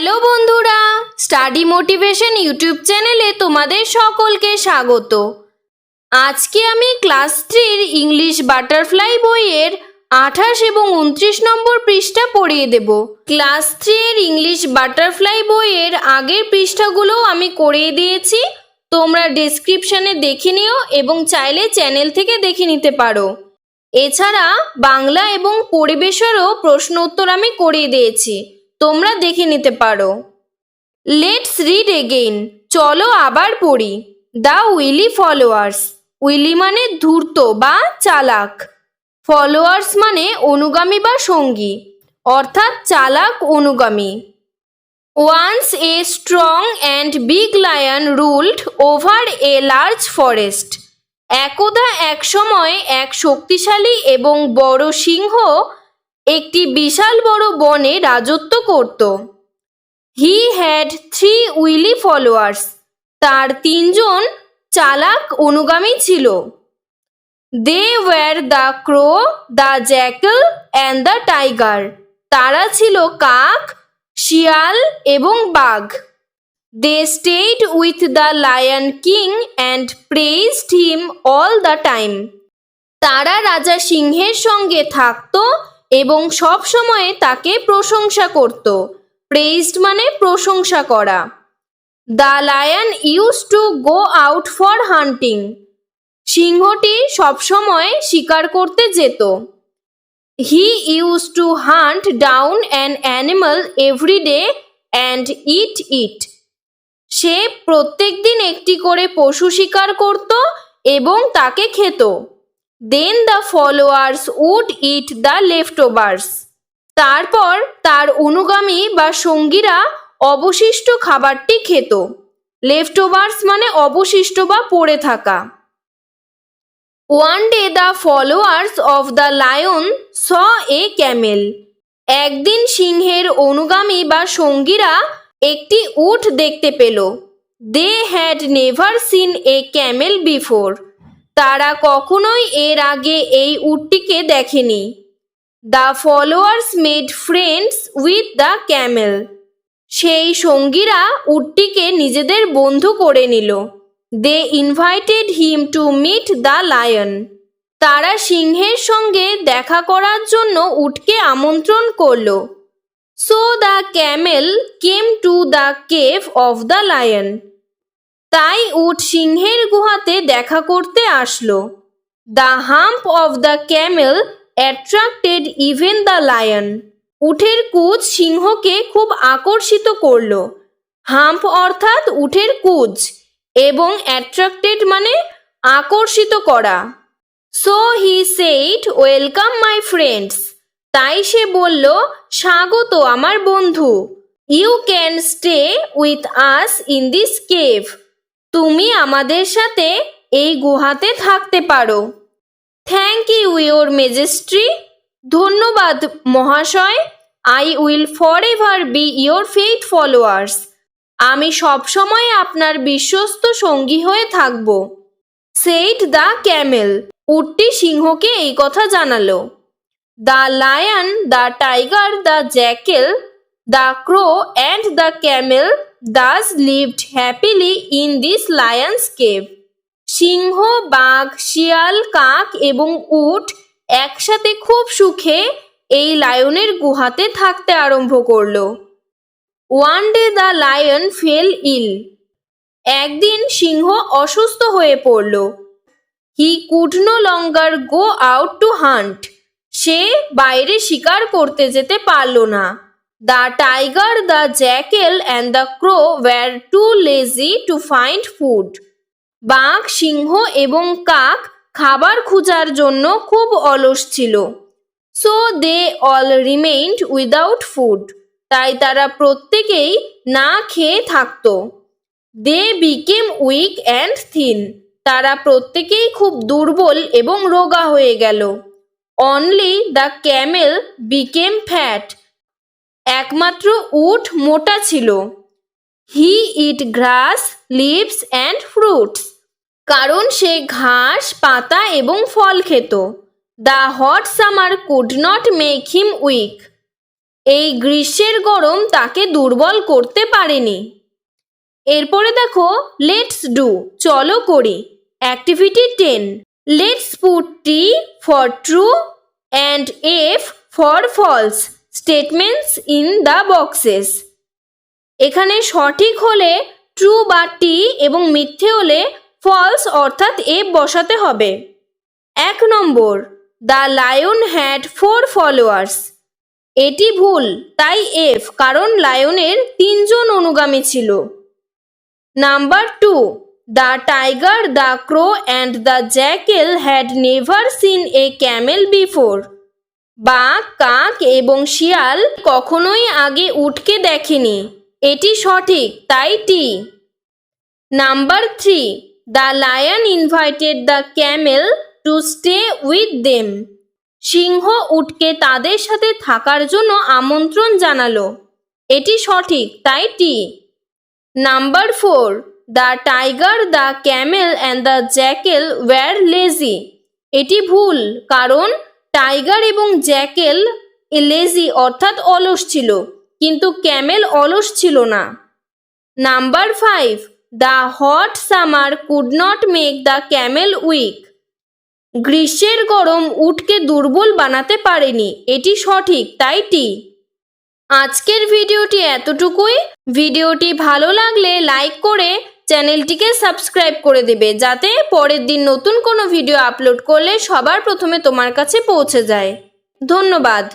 Hello বন্ধুরা, study motivation YouTube চ্যানেলে তোমাদের সকলকে স্বাগত। আজকে আমি ক্লাস 3 ইংলিশ বাটারফ্লাই বইয়ের 28 এবং 29 নম্বর পৃষ্ঠা পড়িয়ে দেব। ক্লাস 3 ইংলিশ বাটারফ্লাই বইয়ের আগের পৃষ্ঠাগুলো আমি করিয়ে দিয়েছি, তোমরা ডেসক্রিপশনে দেখে নিও এবং চাইলে চ্যানেল থেকে দেখে নিতে পারো। এছাড়া বাংলা এবং পরিবেশেরও প্রশ্ন উত্তর আমি করিয়ে দিয়েছি, তোমরা দেখে নিতে পারো। লেটস রিড এগেইন, চলো আবার পড়ি। The Willy followers. উইলি মানে ধূর্ত বা চালাক, ফলোয়ার্স মানে অনুগামী বা সঙ্গী, অর্থাৎ চালাক অনুগামী। Once a strong and big lion ruled over a large forest. একদা এক সময় এক শক্তিশালী এবং বড় সিংহ একটি বিশাল বড় বনে রাজত্ব করত। He had 3 wily followers. তার 3 জন চালাক অনুগামী ছিল। They were the crow, the jackal and the tiger. তারা ছিল কাক, শিয়াল এবং বাঘ। They stayed with the lion king and praised him all the time. তারা রাজা সিংহের সঙ্গে থাকত এবং সব সময় তাকে প্রশংসা করত। প্রেইজড মানে প্রশংসা করা। The lion used to go out for hunting. সিংহটি সবসময় শিকার করতে যেত। He used to hunt down an animal every day and eat it. সে প্রত্যেক দিন একটি করে পশু শিকার করত এবং তাকে খেত। Then the followers would eat the leftovers. তারপর তার অনুগামী বা সঙ্গীরা অবশিষ্ট খাবারটি খেত। লেফটওভার্স মানে অবশিষ্ট বা পড়ে থাকা। One day the followers of the lion saw a camel. একদিন সিংহের অনুগামী বা সঙ্গীরা একটি উট দেখতে পেল। They had never seen a camel before. তারা কখনোই এর আগে এই উটটিকে দেখেনি। The followers made friends with the camel. সেই সঙ্গীরা উটটিকে নিজেদের বন্ধু করে নিল। They invited him to meet the lion. তারা সিংহের সঙ্গে দেখা করার জন্য উটকে আমন্ত্রণ করল। So the Camel came to the cave of the lion. তাই উট সিংহের গুহাতে দেখা করতে আসলো। The hump of the Camel attracted even the lion. উটের কুচ সিংহকে খুব আকর্ষিত করল। হাম্প অর্থাৎ উটের কুচ এবং অ্যাট্রাক্টেড মানে আকর্ষিত করা। So he said welcome my friends. তাই সে বলল, স্বাগত আমার বন্ধু। You can stay with us in this cave. তুমি আমাদের সাথে এই গুহাতে থাকতে পারো। Thank you your majesty. ধন্যবাদ মহাশয়। I will forever be your faith followers. আমি সবসময় আপনার বিশ্বস্ত সঙ্গী হয়ে থাকব। Said the Camel. উটটি সিংহকে এই কথা জানালো। The lion, the tiger, the jackal, the crow and the camel thus lived happily in this lion's cave. সিংহ, বাঘ, শিয়াল, কাক এবং উট একসাথে খুব সুখে এই লায়নের গুহাতে থাকতে আরম্ভ করল। One day the lion fell ill. একদিন সিংহ অসুস্থ হয়ে পড়ল। He could no longer go out to hunt. সে বাইরে শিকার করতে যেতে পারল না। The tiger, the jackal and the crow were too lazy to find food. বাঘ, সিংহ এবং কাক খাবার খোঁজার জন্য খুব অলস ছিল। So they all remained without food. তাই তারা প্রত্যেকেই না খেয়ে থাকত। They became weak and thin. তারা প্রত্যেকেই খুব দুর্বল এবং রোগা হয়ে গেল। Only the camel became fat. একমাত্র উট মোটা ছিল। He eat grass, leaves and fruits. কারণ সে ঘাস, পাতা এবং ফল খেত। The hot summer could not make him weak. এই গ্রীষ্মের গরম তাকে দুর্বল করতে পারেনি। এরপরে দেখো লেটস ডু, চলো করি। Activity 10, let's put T for true and F for false statements in the boxes. এখানে সঠিক হলে ট্রু বা টি এবং মিথ্যে হলে ফলস অর্থাৎ এফ বসাতে হবে। 1 নম্বর, দ্য লায়ন হ্যাড 4 ফলোয়ার্স। এটি ভুল, তাই এফ, কারণ লায়নের 3 জন অনুগামী ছিল। Number 2, the tiger, the crow and the jackal had never seen a camel before. বাঘ, কাক এবং শিয়াল কখনোই আগে উটকে দেখেনি। এটি সঠিক, তাই টি। Number 3, the lion invited the camel to stay with them. সিংহ উটকে তাদের সাথে থাকার জন্য আমন্ত্রণ জানালো। এটি সঠিক, তাই টি। Number 4, the tiger, the camel and the jackal were lazy. এটি ভুল, কারণ টাইগার এবং জ্যাকেল লেজি অর্থাৎ অলস ছিল, কিন্তু ক্যামেল অলস ছিল না। Number 5, the hot summer could not make the camel weak. গ্রীষ্মের গরম উটকে দুর্বল বানাতে পারেনি। এটি সঠিক, তাই টি। আজকের ভিডিওটি এতটুকুই। ভিডিওটি ভালো লাগলে লাইক করে চ্যানেলটিকে সাবস্ক্রাইব করে দেবে, যাতে পরের দিন নতুন কোনো ভিডিও আপলোড করলে সবার প্রথমে তোমার কাছে পৌঁছে যায়। ধন্যবাদ।